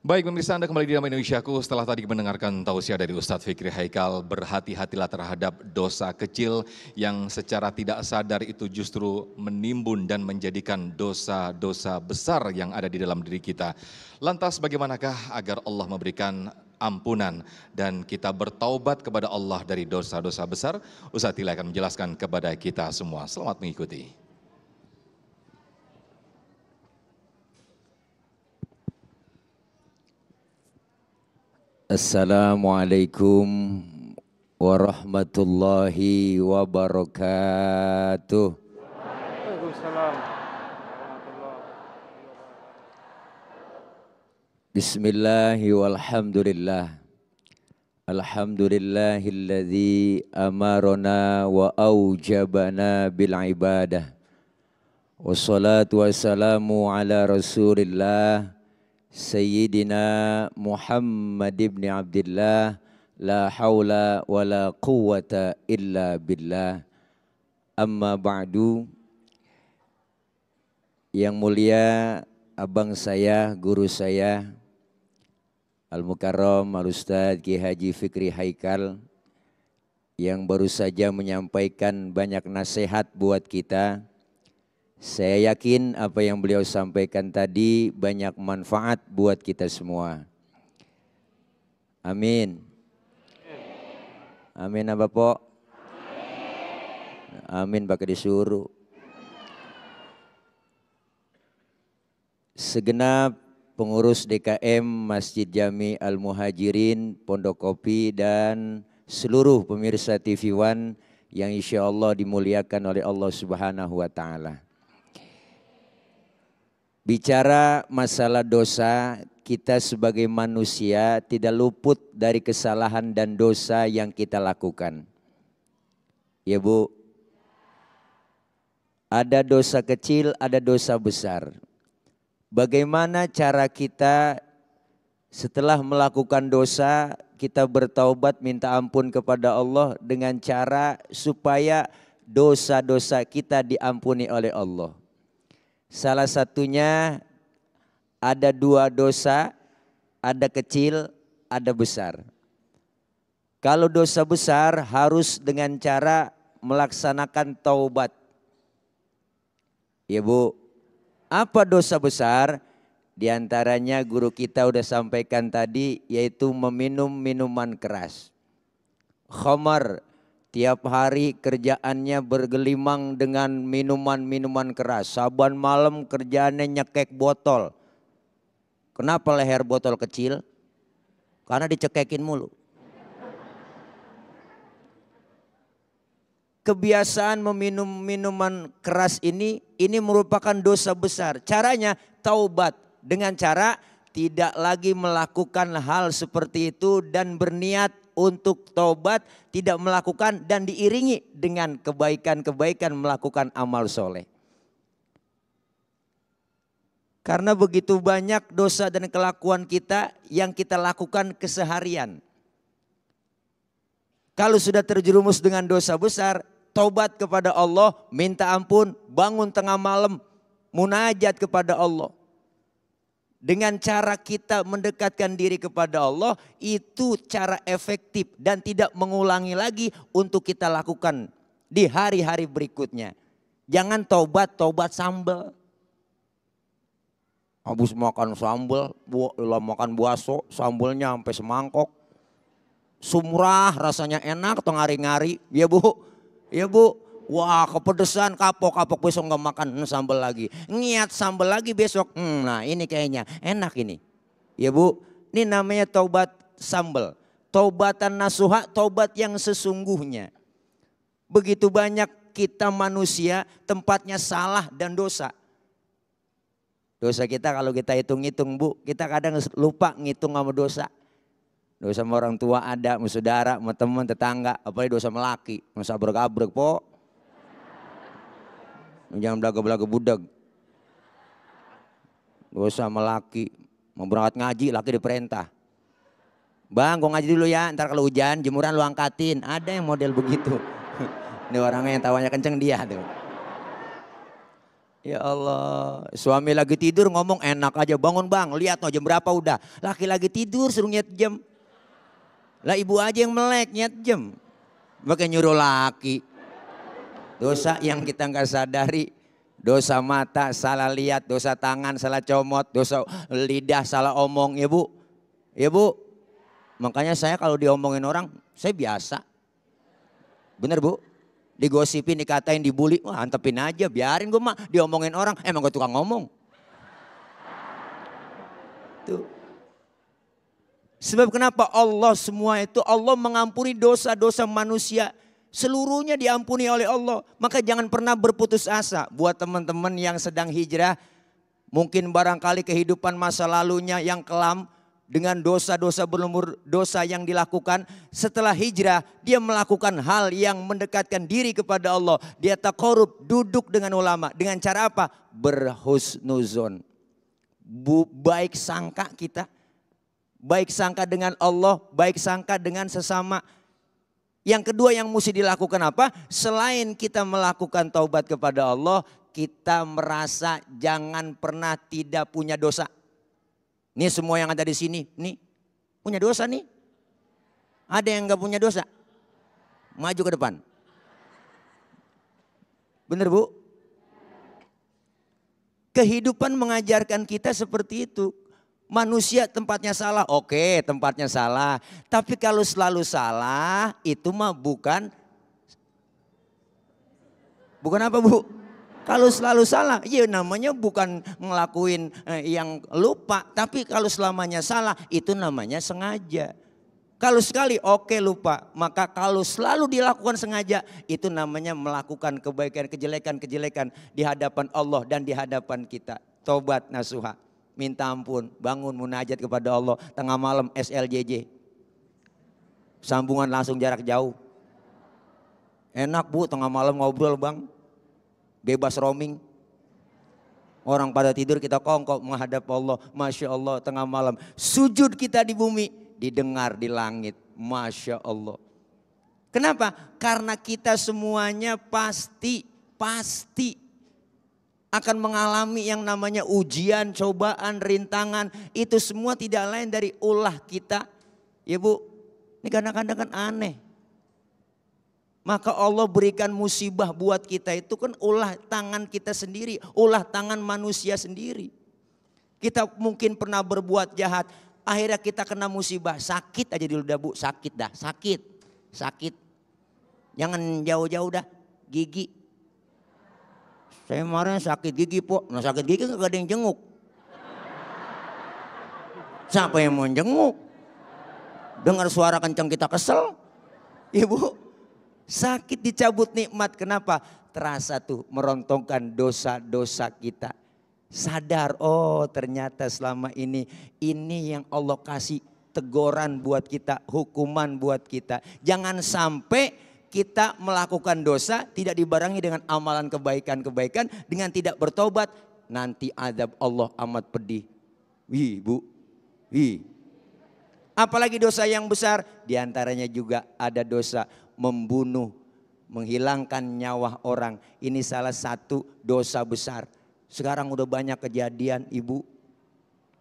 Baik pemirsa, Anda kembali di Damai Indonesiaku. Setelah tadi mendengarkan tausiah dari Ustadz Fikri Haikal, berhati-hatilah terhadap dosa kecil yang secara tidak sadar itu justru menimbun dan menjadikan dosa-dosa besar yang ada di dalam diri kita. Lantas bagaimanakah agar Allah memberikan ampunan dan kita bertaubat kepada Allah dari dosa-dosa besar? Ustadz Tila akan menjelaskan kepada kita semua. Selamat mengikuti. Assalamualaikum warahmatullahi wabarakatuh. Waalaikumsalam. Bismillahi walhamdulillah. Alhamdulillahilladzi amarona wa aujabana bil ibadah. Wassalatu wassalamu ala rasulillah Sayyidina Muhammad ibn Abdillah, la haula wa la quwwata illa billah. Amma ba'du. Yang mulia abang saya, guru saya, Al-Mukarram Al-Ustadz Ki Haji Fikri Haikal, yang baru saja menyampaikan banyak nasihat buat kita. Saya yakin apa yang beliau sampaikan tadi banyak manfaat buat kita semua. Amin. Amin apa po? Amin pakai disuruh. Segenap pengurus DKM Masjid Jami Al-Muhajirin Pondok Kopi dan seluruh pemirsa TV One yang insya Allah dimuliakan oleh Allah Subhanahu wa Ta'ala. Bicara masalah dosa, kita sebagai manusia tidak luput dari kesalahan dan dosa yang kita lakukan. Ya Bu, ada dosa kecil, ada dosa besar. Bagaimana cara kita setelah melakukan dosa, kita bertaubat minta ampun kepada Allah dengan cara supaya dosa-dosa kita diampuni oleh Allah. Salah satunya ada dua dosa, ada kecil, ada besar. Kalau dosa besar harus dengan cara melaksanakan taubat. Ya Bu, apa dosa besar? Di antaranya guru kita udah sampaikan tadi, yaitu meminum minuman keras. Khamar. Tiap hari kerjaannya bergelimang dengan minuman-minuman keras. Saban malam kerjaannya nyekek botol. Kenapa leher botol kecil? Karena dicekekin mulu. Kebiasaan meminum minuman keras ini merupakan dosa besar. Caranya taubat dengan cara tidak lagi melakukan hal seperti itu dan berniat untuk taubat, tidak melakukan dan diiringi dengan kebaikan-kebaikan melakukan amal soleh. Karena begitu banyak dosa dan kelakuan kita yang kita lakukan keseharian. Kalau sudah terjerumus dengan dosa besar, taubat kepada Allah, minta ampun, bangun tengah malam, munajat kepada Allah. Dengan cara kita mendekatkan diri kepada Allah, itu cara efektif dan tidak mengulangi lagi untuk kita lakukan di hari-hari berikutnya. Jangan tobat sambal. Habis makan sambal, makan bakso, sambalnya sampai semangkok. Sumrah rasanya enak atau ngari-ngari, ya Bu? Ya Bu? Wah kepedesan kapok besok nggak makan sambal lagi. Niat sambal lagi besok. Nah ini kayaknya enak ini. Ya Bu, ini namanya taubat sambal. Taubatan nasuha, taubat yang sesungguhnya. Begitu banyak kita manusia tempatnya salah dan dosa. Dosa kita kalau kita hitung-hitung Bu, kita kadang lupa ngitung sama dosa. Dosa sama orang tua ada, sama saudara, sama teman, tetangga. Apalagi dosa sama laki, masa abrek-abrek po. Jangan belaga-belaga budak. Dosa sama laki. Mau berangkat ngaji, laki diperintah. Bang, gua ngaji dulu ya, ntar kalau hujan jemuran lu angkatin. Ada yang model begitu. Ini orangnya yang tawanya kenceng dia tuh. Ya Allah, suami lagi tidur ngomong enak aja, bangun bang, lihat no jam berapa udah. Laki lagi tidur suruh nyiat jam. Lah ibu aja yang melek nyiat jam. Pakai nyuruh laki. Dosa yang kita nggak sadari. Dosa mata salah lihat, dosa tangan salah comot, dosa lidah salah omong ya bu. Ya bu, makanya saya kalau diomongin orang, saya biasa. Bener bu? Digosipin, dikatain, dibully, wah antepin aja, biarin gue mah diomongin orang, emang gue tukang ngomong. Tuh. Sebab kenapa Allah semua itu, Allah mengampuni dosa-dosa manusia. Seluruhnya diampuni oleh Allah. Maka jangan pernah berputus asa buat teman-teman yang sedang hijrah. Mungkin barangkali kehidupan masa lalunya yang kelam. Dengan dosa-dosa berlumur dosa yang dilakukan. Setelah hijrah dia melakukan hal yang mendekatkan diri kepada Allah. Dia taqarrub, duduk dengan ulama. Dengan cara apa? Berhusnuzon. Baik sangka kita. Baik sangka dengan Allah, baik sangka dengan sesama. Yang kedua yang mesti dilakukan apa? Selain kita melakukan taubat kepada Allah. Kita merasa jangan pernah tidak punya dosa. Nih semua yang ada di sini, nih punya dosa nih. Ada yang gak punya dosa? Maju ke depan. Bener bu? Kehidupan mengajarkan kita seperti itu. Manusia tempatnya salah, oke tempatnya salah. Tapi kalau selalu salah itu mah bukan apa bu? Kalau selalu salah, ya namanya bukan ngelakuin yang lupa. Tapi kalau selamanya salah, itu namanya sengaja. Kalau sekali oke lupa, maka kalau selalu dilakukan sengaja, itu namanya melakukan kebaikan, kejelekan di hadapan Allah dan di hadapan kita. Tobat nasuha, minta ampun, bangun munajat kepada Allah. Tengah malam SLJJ, sambungan langsung jarak jauh. Enak bu, tengah malam ngobrol bang. Bebas roaming. Orang pada tidur kita kongkok menghadap Allah. Masya Allah tengah malam. Sujud kita di bumi. Didengar di langit. Masya Allah. Kenapa? Karena kita semuanya pasti akan mengalami yang namanya ujian, cobaan, rintangan. Itu semua tidak lain dari ulah kita. Ya bu, ini kadang-kadang kan aneh. Maka Allah berikan musibah buat kita itu kan ulah tangan kita sendiri. Ulah tangan manusia sendiri. Kita mungkin pernah berbuat jahat. Akhirnya kita kena musibah. Sakit aja dulu dah bu. Sakit dah. Sakit. Jangan jauh-jauh dah. Gigi. Saya kemarin sakit gigi po. Nah sakit gigi gak ada yang jenguk. Siapa yang mau jenguk? Dengar suara kencang kita kesel. Ibu. Sakit dicabut nikmat, kenapa? Terasa tuh merontongkan dosa-dosa kita. Sadar, oh ternyata selama ini yang Allah kasih teguran buat kita, hukuman buat kita. Jangan sampai kita melakukan dosa tidak dibarengi dengan amalan kebaikan-kebaikan. Dengan tidak bertobat, nanti azab Allah amat pedih. Wih bu, wih. Apalagi dosa yang besar, diantaranya juga ada dosa membunuh, menghilangkan nyawa orang. Ini salah satu dosa besar. Sekarang udah banyak kejadian ibu.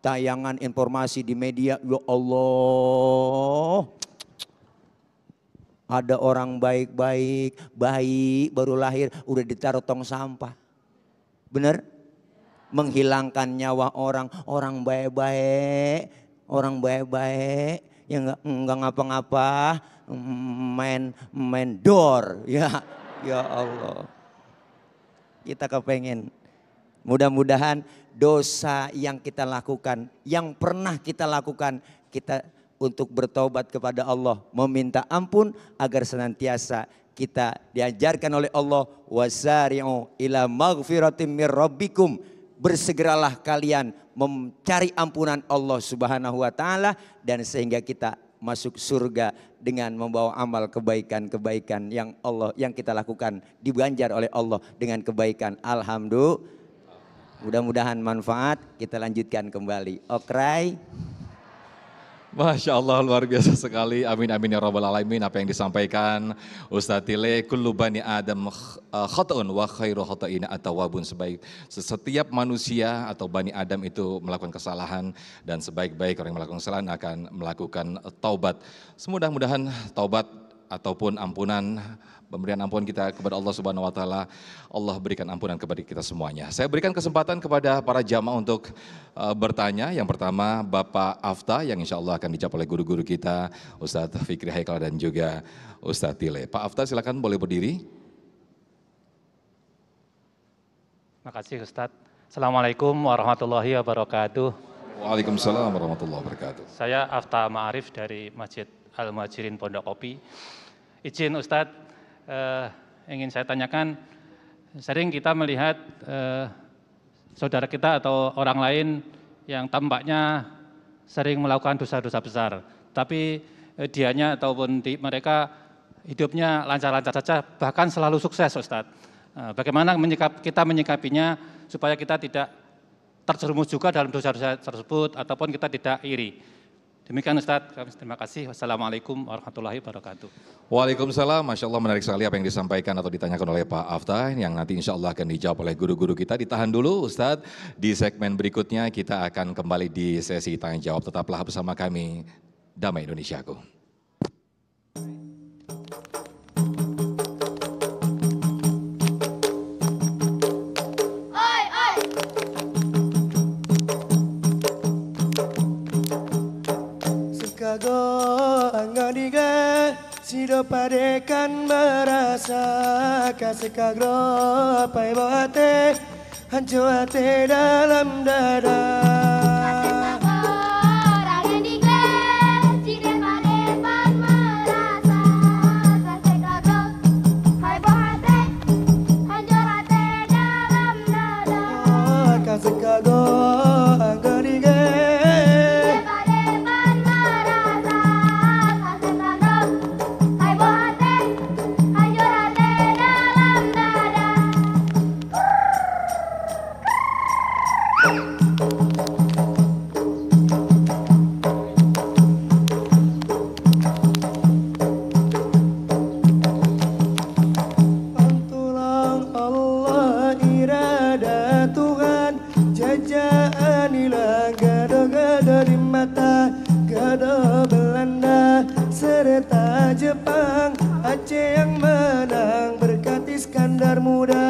Tayangan informasi di media, ya Allah. Ada orang baik-baik, bayi baru lahir udah ditaruh tong sampah. Bener? Menghilangkan nyawa orang baik-baik. Orang baik-baik yang enggak ngapa-ngapa main door ya Allah. Kita kepengen mudah-mudahan dosa yang kita lakukan, yang pernah kita lakukan, kita untuk bertobat kepada Allah, meminta ampun agar senantiasa kita diajarkan oleh Allah wasari'u ila maghfiratin mir rabbikum. Bersegeralah kalian mencari ampunan Allah Subhanahu wa taala dan sehingga kita masuk surga dengan membawa amal kebaikan-kebaikan yang kita lakukan diganjar oleh Allah dengan kebaikan. Alhamdulillah. Mudah-mudahan manfaat. Kita lanjutkan kembali. Okray. Masya Allah luar biasa sekali, amin amin ya rabbal alamin apa yang disampaikan Ustadz Tile, kullu bani Adam khata'un wa khairu khata'ina at-tawwabun, setiap manusia atau bani Adam itu melakukan kesalahan dan sebaik-baik orang yang melakukan kesalahan akan melakukan taubat. Semudah-mudahan taubat ataupun ampunan, pemberian ampun kita kepada Allah Subhanahu wa taala, Allah berikan ampunan kepada kita semuanya. Saya berikan kesempatan kepada para jamaah untuk bertanya. Yang pertama Bapak Afta yang insya Allah akan dijawab oleh guru-guru kita, Ustadz Fikri Haikal dan juga Ustadz Tile. Pak Afta silakan boleh berdiri. Terima kasih Ustadz. Assalamualaikum warahmatullahi wabarakatuh. Waalaikumsalam warahmatullahi wabarakatuh. Saya Afta Ma'arif dari Masjid Al-Muhajirin Pondok Kopi. Izin Ustadz, ingin saya tanyakan, sering kita melihat saudara kita atau orang lain yang tampaknya sering melakukan dosa-dosa besar, tapi dianya ataupun mereka hidupnya lancar-lancar saja, bahkan selalu sukses Ustadz. Bagaimana kita menyikapinya supaya kita tidak terjerumus juga dalam dosa-dosa tersebut ataupun kita tidak iri. Demikian Ustadz, terima kasih. Wassalamualaikum warahmatullahi wabarakatuh. Waalaikumsalam, Masya Allah menarik sekali apa yang disampaikan atau ditanyakan oleh Pak Afta yang nanti insya Allah akan dijawab oleh guru-guru kita. Ditahan dulu Ustadz, di segmen berikutnya kita akan kembali di sesi tanya jawab. Tetaplah bersama kami, Damai Indonesiaku. Sido padekan merasa kasekagro pai boate hancur hati dalam dada. Jepang, Aceh yang menang berkat Iskandar muda.